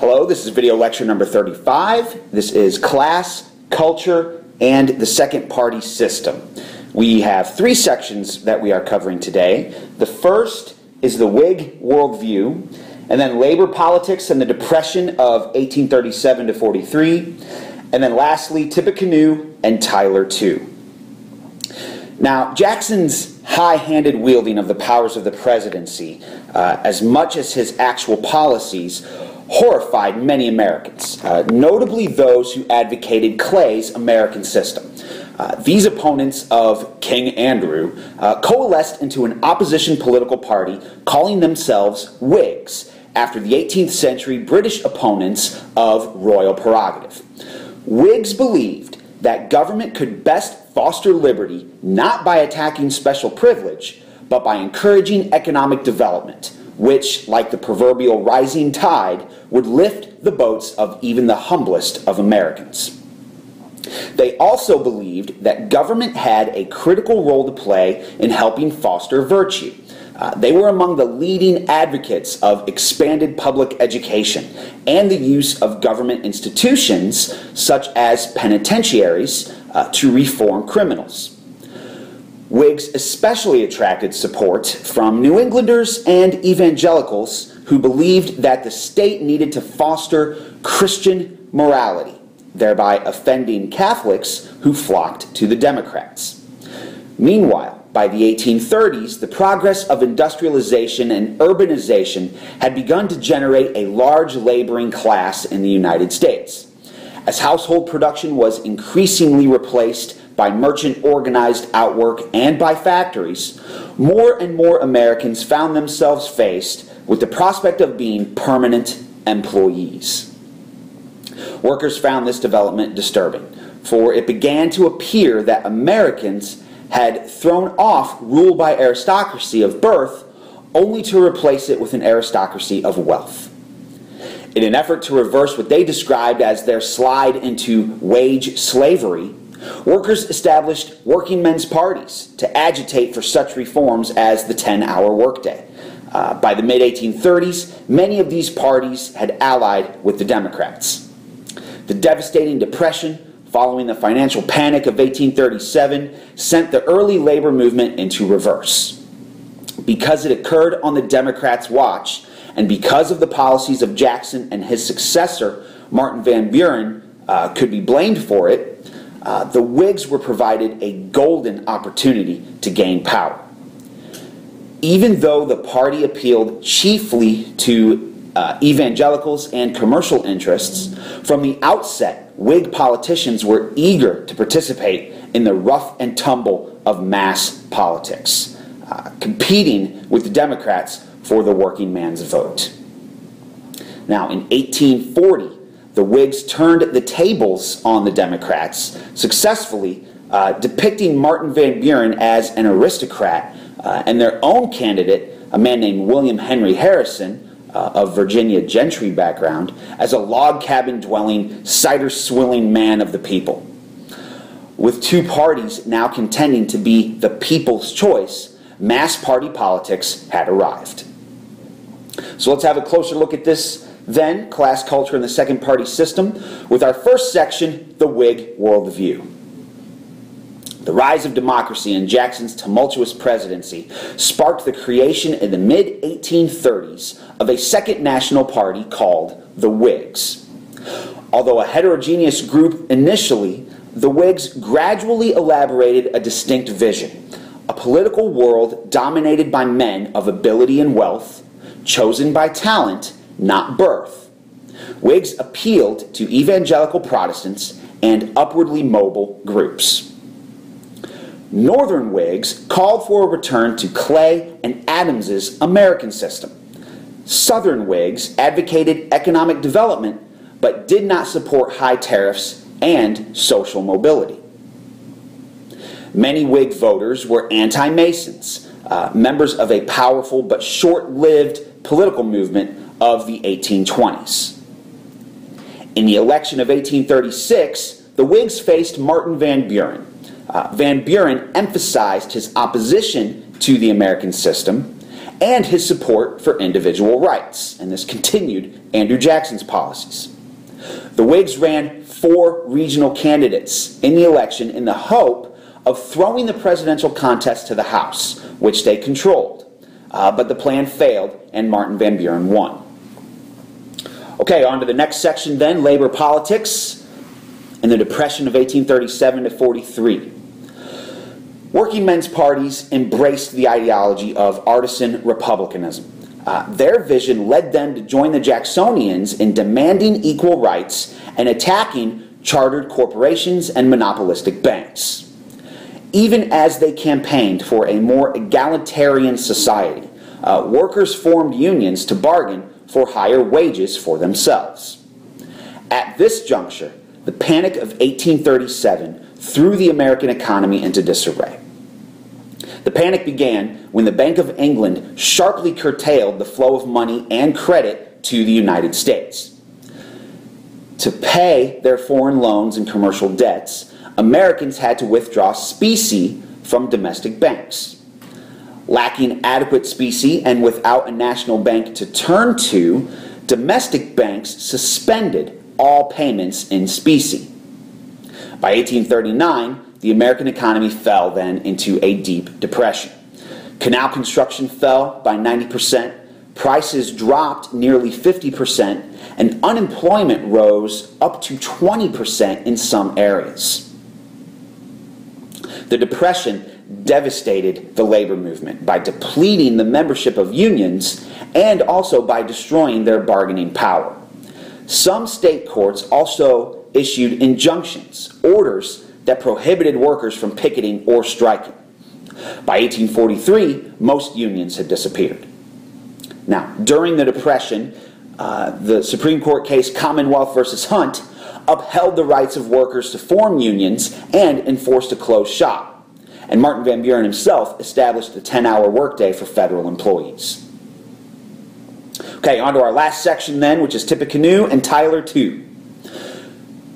Hello, this is video lecture number 35. This is Class, Culture, and the Second Party System. We have three sections that we are covering today. The first is the Whig Worldview, and then Labor Politics and the Depression of 1837 to 43, and then lastly, Tippecanoe and Tyler II. Now, Jackson's high-handed wielding of the powers of the presidency, as much as his actual policies, horrified many Americans, notably those who advocated Clay's American system. These opponents of King Andrew coalesced into an opposition political party calling themselves Whigs, after the 18th century British opponents of royal prerogative. Whigs believed that government could best foster liberty not by attacking special privilege, but by encouraging economic development, which, like the proverbial rising tide, would lift the boats of even the humblest of Americans. They also believed that government had a critical role to play in helping foster virtue. They were among the leading advocates of expanded public education and the use of government institutions, such as penitentiaries, to reform criminals. Whigs especially attracted support from New Englanders and evangelicals who believed that the state needed to foster Christian morality, thereby offending Catholics who flocked to the Democrats. Meanwhile, by the 1830s, the progress of industrialization and urbanization had begun to generate a large laboring class in the United States. As household production was increasingly replaced by merchant organized outwork and by factories, more and more Americans found themselves faced with the prospect of being permanent employees. Workers found this development disturbing, for it began to appear that Americans had thrown off rule by aristocracy of birth only to replace it with an aristocracy of wealth. In an effort to reverse what they described as their slide into wage slavery, workers established working men's parties to agitate for such reforms as the 10-hour workday. By the mid-1830s, many of these parties had allied with the Democrats. The devastating Depression following the financial panic of 1837 sent the early labor movement into reverse. Because it occurred on the Democrats' watch, and because of the policies of Jackson and his successor, Martin Van Buren, could be blamed for it, the Whigs were provided a golden opportunity to gain power. Even though the party appealed chiefly to evangelicals and commercial interests, from the outset, Whig politicians were eager to participate in the rough and tumble of mass politics, competing with the Democrats for the working man's vote. Now, in 1840, the Whigs turned the tables on the Democrats, successfully depicting Martin Van Buren as an aristocrat and their own candidate, a man named William Henry Harrison, of Virginia gentry background, as a log cabin dwelling, cider swilling man of the people. With two parties now contending to be the people's choice, mass party politics had arrived. So let's have a closer look at this then, class, culture, and the second party system, with our first section, the Whig Worldview. The rise of democracy in Jackson's tumultuous presidency sparked the creation in the mid-1830s of a second national party called the Whigs. Although a heterogeneous group initially, the Whigs gradually elaborated a distinct vision, a political world dominated by men of ability and wealth, chosen by talent, not birth. Whigs appealed to evangelical Protestants and upwardly mobile groups. Northern Whigs called for a return to Clay and Adams's American system. Southern Whigs advocated economic development but did not support high tariffs and social mobility. Many Whig voters were anti-Masons, members of a powerful but short-lived political movement of the 1820s. In the election of 1836, the Whigs faced Martin Van Buren. Van Buren emphasized his opposition to the American system and his support for individual rights, and this continued Andrew Jackson's policies. The Whigs ran 4 regional candidates in the election in the hope of throwing the presidential contest to the House, which they controlled. But the plan failed, and Martin Van Buren won. Okay, on to the next section then, labor politics and the Depression of 1837 to 43. Working men's parties embraced the ideology of artisan republicanism. Their vision led them to join the Jacksonians in demanding equal rights and attacking chartered corporations and monopolistic banks. Even as they campaigned for a more egalitarian society, workers formed unions to bargain for higher wages for themselves. At this juncture, the Panic of 1837 threw the American economy into disarray. The panic began when the Bank of England sharply curtailed the flow of money and credit to the United States. To pay their foreign loans and commercial debts, Americans had to withdraw specie from domestic banks. Lacking adequate specie and without a national bank to turn to, domestic banks suspended all payments in specie. By 1839, the American economy fell then into a deep depression. Canal construction fell by 90%, prices dropped nearly 50%, and unemployment rose up to 20% in some areas. The Depression devastated the labor movement by depleting the membership of unions and also by destroying their bargaining power. Some state courts also issued injunctions, orders that prohibited workers from picketing or striking. By 1843, most unions had disappeared. Now, during the Depression, the Supreme Court case Commonwealth versus Hunt upheld the rights of workers to form unions and enforced a closed shop. And Martin Van Buren himself established the 10-hour workday for federal employees. Okay, on to our last section then, which is Tippecanoe and Tyler II.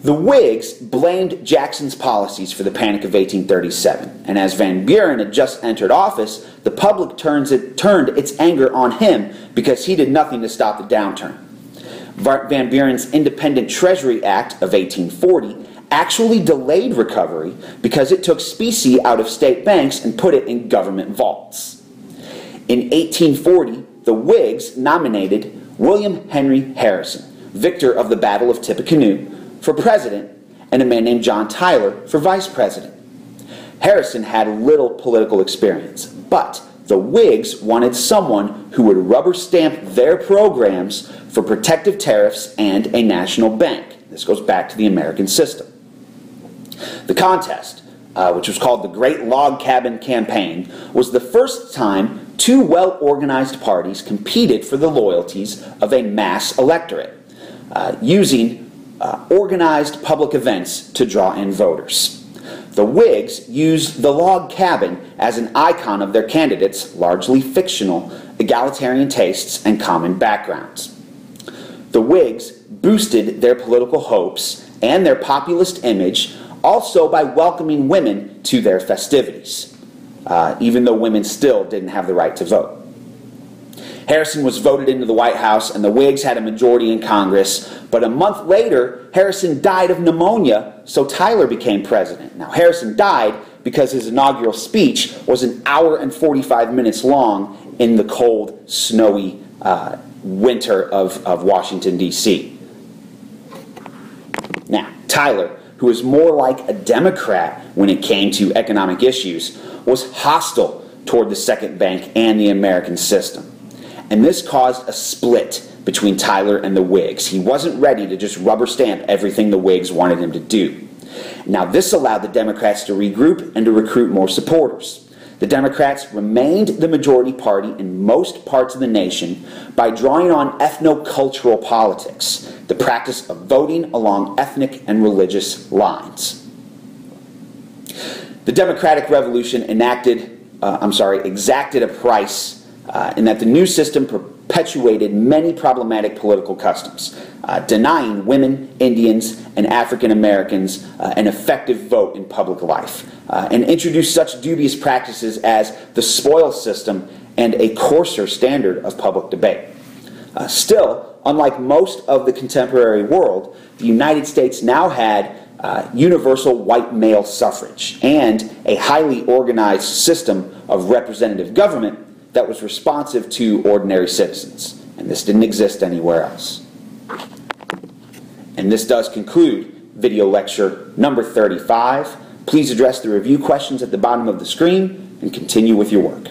The Whigs blamed Jackson's policies for the Panic of 1837, and as Van Buren had just entered office, the public turned its anger on him because he did nothing to stop the downturn. Van Buren's Independent Treasury Act of 1840 actually delayed recovery because it took specie out of state banks and put it in government vaults. In 1840, the Whigs nominated William Henry Harrison, victor of the Battle of Tippecanoe, for president, and a man named John Tyler for vice president. Harrison had little political experience, but the Whigs wanted someone who would rubber stamp their programs for protective tariffs and a national bank. This goes back to the American system. The contest, which was called the Great Log Cabin Campaign, was the first time 2 well-organized parties competed for the loyalties of a mass electorate, using organized public events to draw in voters. The Whigs used the log cabin as an icon of their candidates' largely fictional, egalitarian tastes and common backgrounds. The Whigs boosted their political hopes and their populist image also by welcoming women to their festivities, even though women still didn't have the right to vote. Harrison was voted into the White House, and the Whigs had a majority in Congress, but a month later, Harrison died of pneumonia, so Tyler became president. Now, Harrison died because his inaugural speech was an hour and 45 minutes long in the cold, snowy winter of Washington, D.C. Now, Tyler, who was more like a Democrat when it came to economic issues, was hostile toward the second bank and the American system. And this caused a split between Tyler and the Whigs. He wasn't ready to just rubber stamp everything the Whigs wanted him to do. Now, this allowed the Democrats to regroup and to recruit more supporters. The Democrats remained the majority party in most parts of the nation by drawing on ethno-cultural politics, the practice of voting along ethnic and religious lines. The Democratic Revolution exacted a price in that the new system perpetuated many problematic political customs, denying women, Indians, and African Americans an effective vote in public life, and introduced such dubious practices as the spoils system and a coarser standard of public debate. Still, unlike most of the contemporary world, the United States now had universal white male suffrage and a highly organized system of representative government that was responsive to ordinary citizens. And this didn't exist anywhere else. And this does conclude video lecture number 35. Please address the review questions at the bottom of the screen and continue with your work.